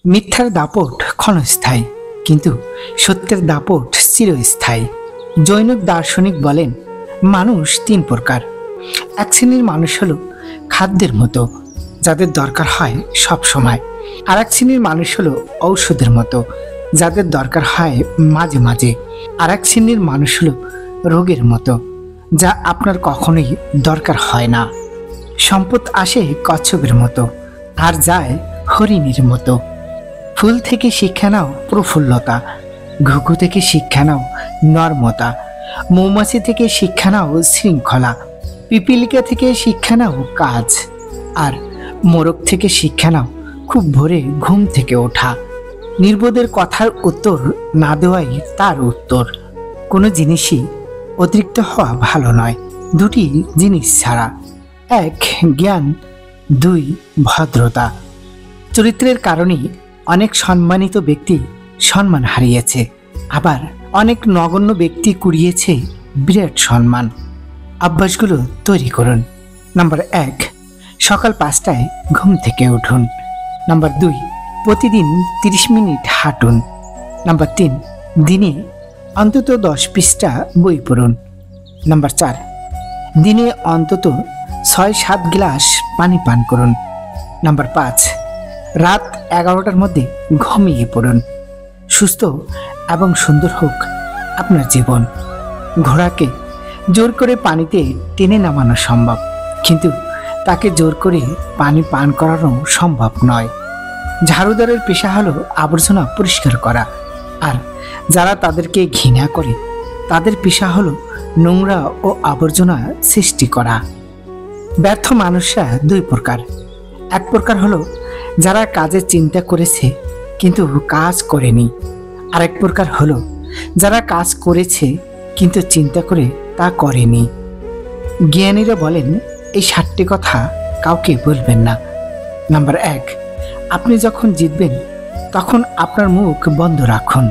মিথ্যার দাপট ক্ষণস্থায়ী, কিন্তু সত্যের দাপট চিরস্থায়ী। জৈনিক দার্শনিক বলেন, মানুষ তিন প্রকার। এক শ্রেণীর মানুষ হলো খাদ্যের মতো, যাদের দরকার হয় সব সময়। আর এক শ্রেণীর মানুষ হলো ঔষধের মতো, যাদের দরকার হয় মাঝে মাঝে। আর এক শ্রেণীর মানুষ হলো রোগের মতো, যা আপনার কখনোই দরকার হয় না। সম্পদ আসে কচ্ছপের মতো, আর যায় হরিণীর মতো। ফুল থেকে শিক্ষা নাও প্রফুল্লতা, ঘুঘু থেকে শিক্ষা নাও নর্মতা, মৌমাছি থেকে শিক্ষা নাও শৃঙ্খলা, পিপিলিকা থেকে শিক্ষা নাও কাজ, আর মোরগ থেকে শিক্ষা নাও খুব ভোরে ঘুম থেকে ওঠা। নির্বোধের কথার উত্তর না দেওয়াই তার উত্তর। কোনো জিনিসই অতিরিক্ত হওয়া ভালো নয়, দুটি জিনিস ছাড়া। এক, জ্ঞান। দুই, ভদ্রতা। চরিত্রের কারণেই অনেক সম্মানিত ব্যক্তি সম্মান হারিয়েছে, আবার অনেক নগণ্য ব্যক্তি কুড়িয়েছে বিরাট সম্মান। অভ্যাসগুলো তৈরি করুন। নাম্বার 1, সকাল 5টায় ঘুম থেকে উঠুন। নাম্বার 2, প্রতিদিন 30 মিনিট হাঁটুন। নাম্বার 3, দিনে অন্তত 10 পৃষ্ঠা বই পড়ুন। নাম্বার 4, দিনে অন্তত 6-7 গ্লাস পানি পান করুন। নাম্বার 5, রাত 11টার মধ্যে ঘুমিয়ে পড়ুন। সুস্থ এবং সুন্দর হোক আপনার জীবন। ঘোড়াকে জোর করে পানিতে টেনে নামানো সম্ভব, কিন্তু তাকে জোর করে পানি পান করানো সম্ভব নয়। ঝাড়ুদারের পেশা হলো আবর্জনা পরিষ্কার করা, আর যারা তাদেরকে ঘৃণা করে তাদের পেশা হলো নোংরা ও আবর্জনা সৃষ্টি করা। ব্যর্থ মানুষরা দুই প্রকার। এক প্রকার হলো যারা কাজের চিন্তা করেছে কিন্তু কাজ করেনি। আরেক প্রকার হলো যারা কাজ করেছে কিন্তু চিন্তা করে তা করেনি। জ্ঞানীরা বলেন, এই 7টি কথা কাউকে বলবেন না। নাম্বার 1, আপনি যখন জিতবেন তখন আপনার মুখ বন্ধ রাখুন।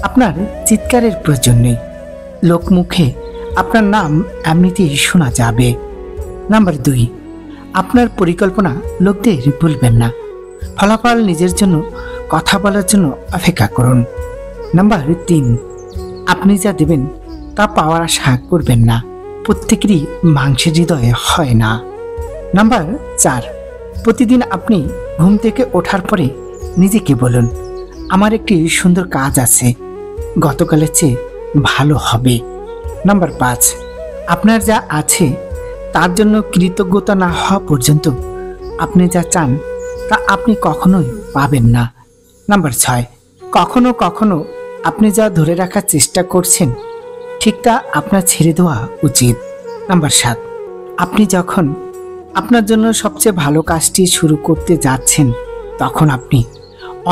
আপনার চিৎকারের প্রয়োজন নেই, লোকমুখে আপনার নাম এমনিতেই শোনা যাবে। নাম্বার 2, আপনার পরিকল্পনা লোকদের বলবেন না। ফলাফল নিজের জন্য কথা বলার জন্য অপেক্ষা করুন। নাম্বার 3, আপনি যা দেবেন তা পাওয়ার আশা করবেন না। প্রত্যেকেরই মাংসের হৃদয় হয় না। নাম্বার 4, প্রতিদিন আপনি ঘুম থেকে ওঠার পরে নিজেকে বলুন, আমার একটি সুন্দর কাজ আছে, গতকালের চেয়ে ভালো হবে। নাম্বার 5, আপনার যা আছে তার জন্য কৃতজ্ঞতা না হওয়া পর্যন্ত আপনি যা চান তা আপনি কখনোই পাবেন না। নাম্বার 6, কখনো কখনো আপনি যা ধরে রাখার চেষ্টা করছেন ঠিক তা আপনার ছেড়ে দেওয়া উচিত। নাম্বার 7, আপনি যখন আপনার জন্য সবচেয়ে ভালো কাজটি শুরু করতে যাচ্ছেন তখন আপনি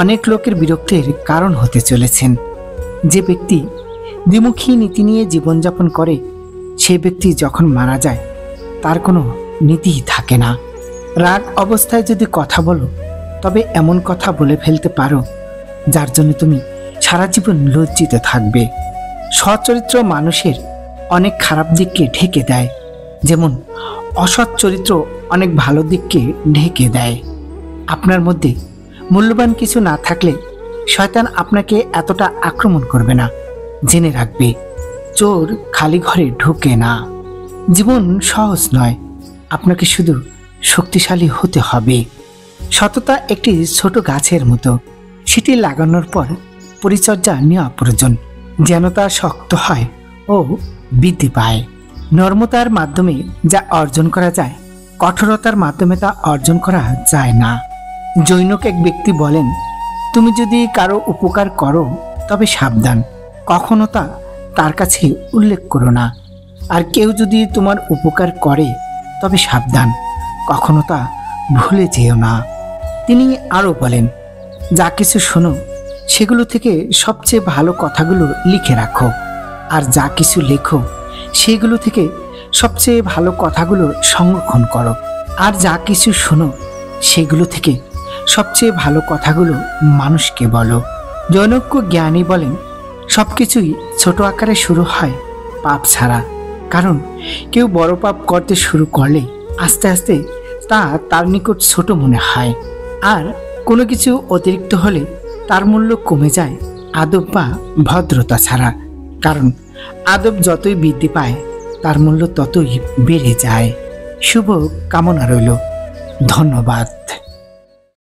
অনেক লোকের বিরক্তির কারণ হতে চলেছেন। যে ব্যক্তি দ্বিমুখী নীতি নিয়ে জীবনযাপন করে সে ব্যক্তি যখন মারা যায় তার কোনো নীতিই থাকে না। রাগ অবস্থায় যদি কথা বলো তবে এমন কথা বলে ফেলতে পারো যার জন্য তুমি সারা জীবন লজ্জিত থাকবে। সচ্চরিত্র মানুষের অনেক খারাপ দিককে ঢেকে দেয়, যেমন অসৎ চরিত্র অনেক ভালো দিককে ঢেকে দেয়। আপনার মধ্যে মূল্যবান কিছু না থাকলে শয়তান আপনাকে এতটা আক্রমণ করবে না। জেনে রাখবে, চোর খালি ঘরে ঢোকে না। জীবন সহজ নয়, আপনাকে শুধু শক্তিশালী হতে হবে। সততা একটি ছোট গাছের মতো, সেটি লাগানোর পর পরিচর্যা নেওয়া প্রয়োজন যেন তা শক্ত হয় ও বৃদ্ধি পায়। নর্মতার মাধ্যমে যা অর্জন করা যায় কঠোরতার মাধ্যমে তা অর্জন করা যায় না। জৈনক এক ব্যক্তি বলেন, তুমি যদি কারো উপকার করো তবে সাবধান, কখনো তা তার কাছে উল্লেখ করো না। আর কেউ যদি তোমার উপকার করে তবে সাবধান, কখনো তা ভুলে যেও না। তিনি আরও বলেন, যা কিছু শোনো সেগুলো থেকে সবচেয়ে ভালো কথাগুলো লিখে রাখো, আর যা কিছু লেখো সেগুলো থেকে সবচেয়ে ভালো কথাগুলো সংরক্ষণ করো, আর যা কিছু শোনো সেগুলো থেকে সবচেয়ে ভালো কথাগুলো মানুষকে বলো। জনৈক জ্ঞানী বলেন, সব কিছুই ছোট আকারে শুরু হয় পাপ ছাড়া, কারণ কেউ বড় পাপ করতে শুরু করলে আস্তে আস্তে তা তার নিকট ছোট মনে হয়, আর কোনো কিছু অতিরিক্ত হলে তার মূল্য কমে যায় আদব বা ভদ্রতা ছাড়া। কারণ আদব যতই বৃদ্ধি পায় তার মূল্য ততই বেড়ে যায়। শুভ কামনা রইল। ধন্যবাদ।